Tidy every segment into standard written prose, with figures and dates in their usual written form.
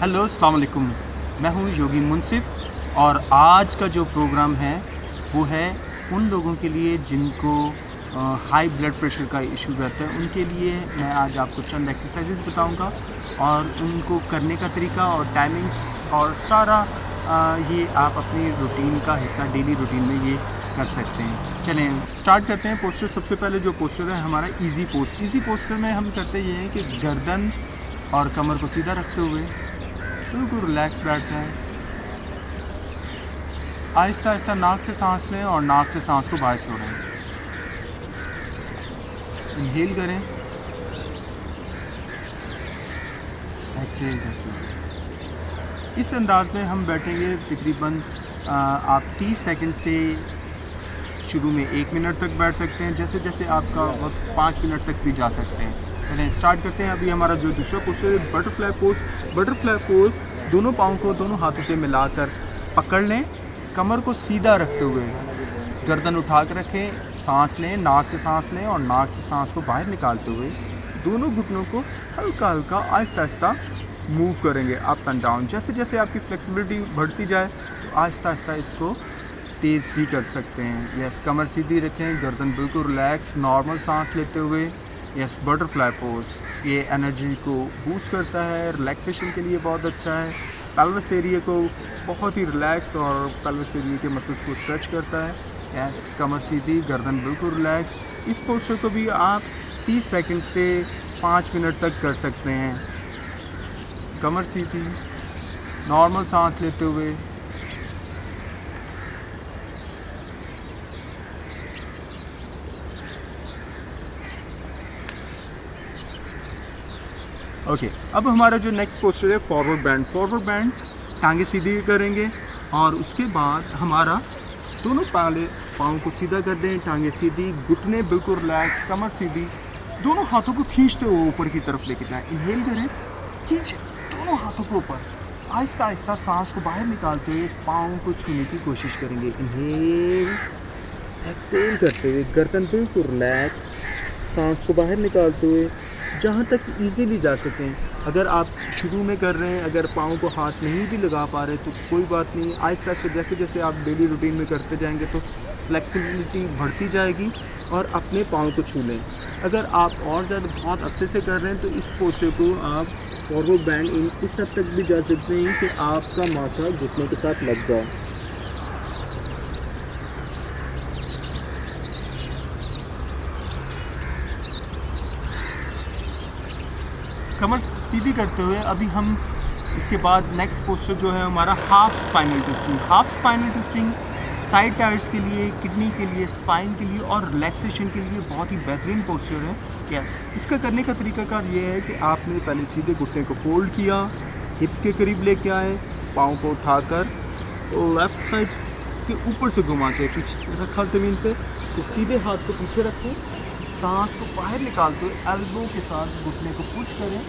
Hello अस्सलाम वालेकुम। मैं हूँ योगी मुनसिफ और आज का जो प्रोग्राम है वो है उन लोगों के लिए जिनको हाई ब्लड प्रेशर का इशू रहता है। उनके लिए मैं आज आपको चंद एक्सरसाइजेस बताऊंगा और उनको करने का तरीका और टाइमिंग और सारा ये आप अपनी रूटीन का हिस्सा डेली रूटीन में ये कर सकते हैं। चलें स्टार्ट करते हैं। पोस्चर सबसे पहले जो पोस्चर है हमारा इजी पोस्चर। इजी पोस्चर में हम करते ये हैं कि गर्दन और कमर को सीधा रखते हुए बिल्कुल रिलैक्स बैठ जाएं। आहिस्ता आहिस्ता नाक से सांस लें और नाक से सांस को बाहर छोड़ें। इनहेल करें, एक्सहेल करें। इस अंदाज में हम बैठेंगे तकरीबन आप 30 सेकंड से शुरू में 1 मिनट तक बैठ सकते हैं। जैसे जैसे आपका वक्त 5 मिनट तक भी जा सकते हैं। चलें स्टार्ट करते हैं। अभी हमारा जो दूसरा पोस्चर है बटरफ्लाई पोज। बटरफ्लाई पोज दोनों पाँव को दोनों हाथों से मिलाकर पकड़ लें, कमर को सीधा रखते हुए गर्दन उठा कर रखें, सांस लें, नाक से सांस लें और नाक से सांस को बाहर निकालते हुए दोनों घुटनों को हल्का हल्का आहिस्ता आहिस्ता मूव करेंगे अप एंड डाउन। जैसे जैसे आपकी फ्लेक्सिबिलिटी बढ़ती जाए तो आहिस्ता आहिस्ता इसको तेज़ भी कर सकते हैं। यस, कमर सीधी रखें, गर्दन बिल्कुल रिलैक्स, नॉर्मल सांस लेते हुए। यस, बटरफ्लाई पोज ये एनर्जी को बूस्ट करता है, रिलैक्सेशन के लिए बहुत अच्छा है। पेल्विस एरिया को बहुत ही रिलैक्स और पेल्विस एरिया के मसल्स को स्ट्रेच करता है। यस, कमर सीधी, गर्दन बिल्कुल रिलैक्स। इस पोस्चर को भी आप 30 सेकंड से 5 मिनट तक कर सकते हैं। कमर सीधी, नॉर्मल सांस लेते हुए। ओके, अब हमारा जो नेक्स्ट पोस्चर है फॉरवर्ड बैंड। फॉरवर्ड बैंड टांगे सीधी करेंगे और उसके बाद हमारा दोनों पाँव को सीधा कर दें, टांगे सीधी, घुटने बिल्कुल रिलैक्स, कमर सीधी, दोनों हाथों को खींचते हुए ऊपर की तरफ लेके जाएं। इनहेल करें, खींचें दोनों हाथों को ऊपर, आहिस्ता आहिस्ता सांस को बाहर निकालते हुए पाँव को छूने की कोशिश करेंगे। इनहेल, एक्सहेल करते हुए गर्दन बिल्कुल रिलैक्स, सांस को बाहर निकालते हुए जहाँ तक इजीली जा सकें। अगर आप शुरू में कर रहे हैं, अगर पाँव को हाथ नहीं भी लगा पा रहे तो कोई बात नहीं, आहिस्ता से जैसे जैसे आप डेली रूटीन में करते जाएंगे तो फ्लेक्सिबिलिटी बढ़ती जाएगी और अपने पाँव को छू लें। अगर आप और ज़्यादा बहुत अच्छे से कर रहे हैं तो इस पोस्चर को आप फॉरवर्ड बैंड इस हद तक भी जा सकते हैं कि आपका माथा घुटने के साथ लग जाए। कमर सीधी करते हुए अभी हम इसके बाद नेक्स्ट पोस्चर जो है हमारा half spinal twisting. Half spinal twisting side tyres के लिए, किडनी के लिए, स्पाइन के लिए और रिलैक्सेशन के लिए बहुत ही बेहतरीन पोस्चर है। यस, इसका करने का तरीकाकार ये है कि आपने पहले सीधे घुटने को फोल्ड किया, हिप के करीब लेके आए, पाँव को उठाकर लेफ़्ट साइड के ऊपर से घुमा के पीछे रखा ज़मीन पे, तो सीधे हाथ को पीछे रखें, सांस को बाहर निकालते हुए एल्बो के साथ घुटने को पुश करें,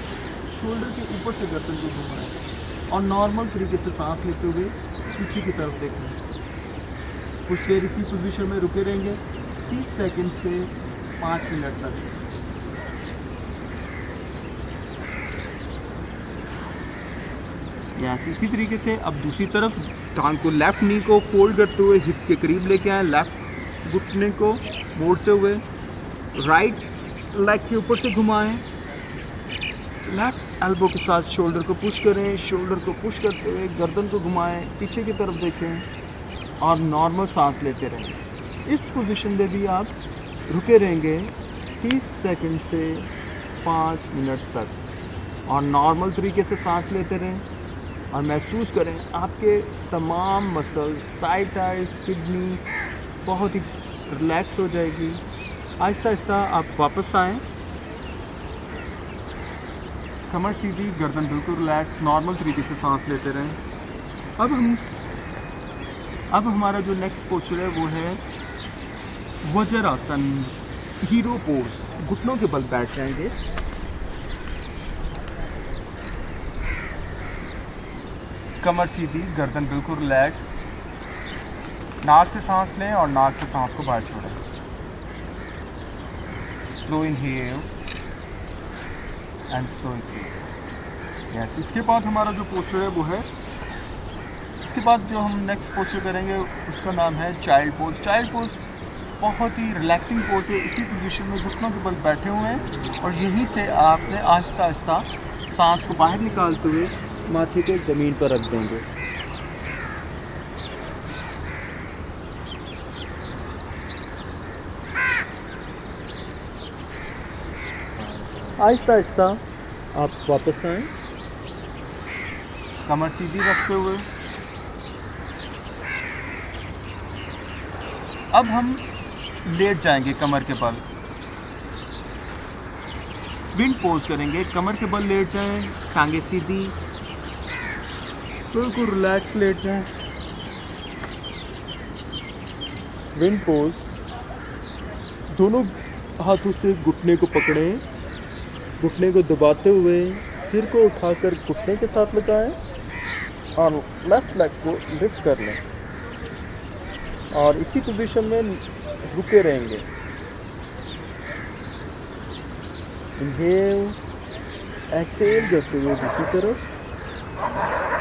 शोल्डर के ऊपर से गर्दन को घुमाएं और नॉर्मल तरीके से सांस लेते हुए पीछे की तरफ देखें। कुछ देर इसी पोजीशन में रुके रहेंगे 30 सेकंड से 5 मिनट तक। यस, इसी तरीके से अब दूसरी तरफ टांग को, लेफ़्ट नी को फोल्ड करते हुए हिप के करीब लेके आएँ, लेफ़्ट घुटने को मोड़ते हुए राइट लेग के ऊपर से घुमाएं, लेफ़्ट एल्बो के साथ शोल्डर को पुश करें, शोल्डर को पुश करते हुए गर्दन को घुमाएं, पीछे की तरफ देखें और नॉर्मल सांस लेते रहें। इस पोजीशन में भी आप रुके रहेंगे 30 सेकंड से 5 मिनट तक और नॉर्मल तरीके से सांस लेते रहें और महसूस करें आपके तमाम मसल्स, साइड टायर्स, किडनी बहुत ही रिलैक्स हो जाएगी। आहिस्ता आहिस्ता आप वापस आएँ, कमर सीधी, गर्दन बिल्कुल रिलैक्स, नॉर्मल तरीके से सांस लेते रहें। अब हमारा जो नेक्स्ट पोस्चर है वो है वज्रासन, हीरो पोज। घुटनों के बल बैठ जाएंगे, कमर सीधी, गर्दन बिल्कुल रिलैक्स, नाक से सांस लें और नाक से सांस को बाहर छोड़ें। Slow inhale and slow exhale. Yes, इसके बाद हमारा जो पोस्चर है वो है, इसके बाद जो हम नेक्स्ट पोस्चर करेंगे उसका नाम है चाइल्ड पोज। चाइल्ड पोज बहुत ही रिलैक्सिंग पोज है। इसी पोजीशन में घुटनों के बल बैठे हुए हैं और यहीं से आपने आहिस्ता आहिस्ता सांस को बाहर निकालते हुए माथे को ज़मीन पर रख देंगे। आहिस्ता आहिस्ता आप वापस आएं, कमर सीधी रखते हुए। अब हम लेट जाएंगे कमर के बल, विंड पोज करेंगे। कमर के बल लेट जाएं, टांगे सीधी, बिल्कुल रिलैक्स लेट जाएं। विंड पोज, दोनों हाथों से घुटने को पकड़ें, घुटने को दबाते हुए सिर को उठाकर घुटने के साथ लगाएं और लेफ्ट लेग को लिफ्ट कर लें और इसी पोजीशन में रुके रहेंगे। इनहेल, एक्सेल करते हुए दूसरी तरफ,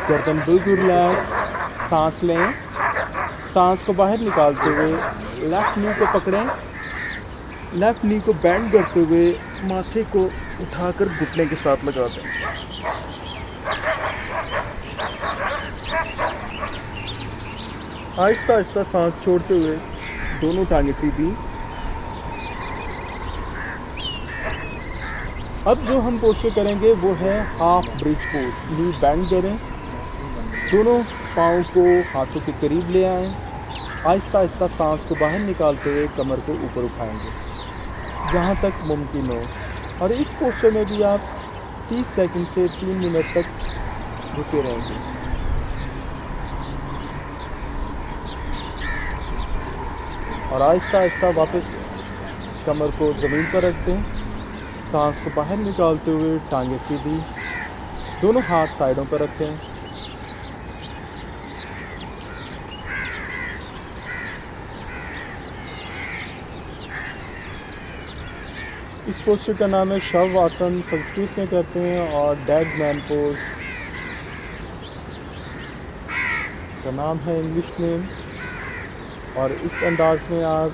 गर्दन बिल्कुल रिलैक्स, सांस लें, सांस को बाहर निकालते हुए लेफ्ट नी को पकड़ें, लेफ्ट नी को बेंड करते हुए माथे को उठाकर घुटने के साथ लगा दें। आहिस्ता आहिस्ता सांस छोड़ते हुए दोनों टांगें सीधी। अब जो हम पोस्चर करेंगे वो है हाफ ब्रिज पोज। नी बेंड करें, दोनों पाँव को हाथों के करीब ले आएं, आहिस्ता आहिस्ता सांस को बाहर निकालते हुए कमर को ऊपर उठाएंगे जहाँ तक मुमकिन हो। और इस पोस्चर में भी आप 30 सेकंड से 3 मिनट तक रुके रहेंगे। और आहिस्ता आहिस्ता वापस कमर को ज़मीन पर रख दें, सांस को बाहर निकालते हुए टांगें सीधी, दोनों हाथ साइडों पर रखें। इस पोस्चर का नाम है शव आसन, संस्कृत में कहते हैं, और डेड मैन पोज इसका नाम है इंग्लिश नेम। और इस अंदाज में आप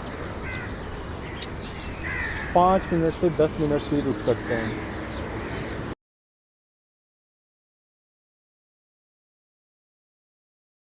5 मिनट से 10 मिनट भी रुक सकते हैं।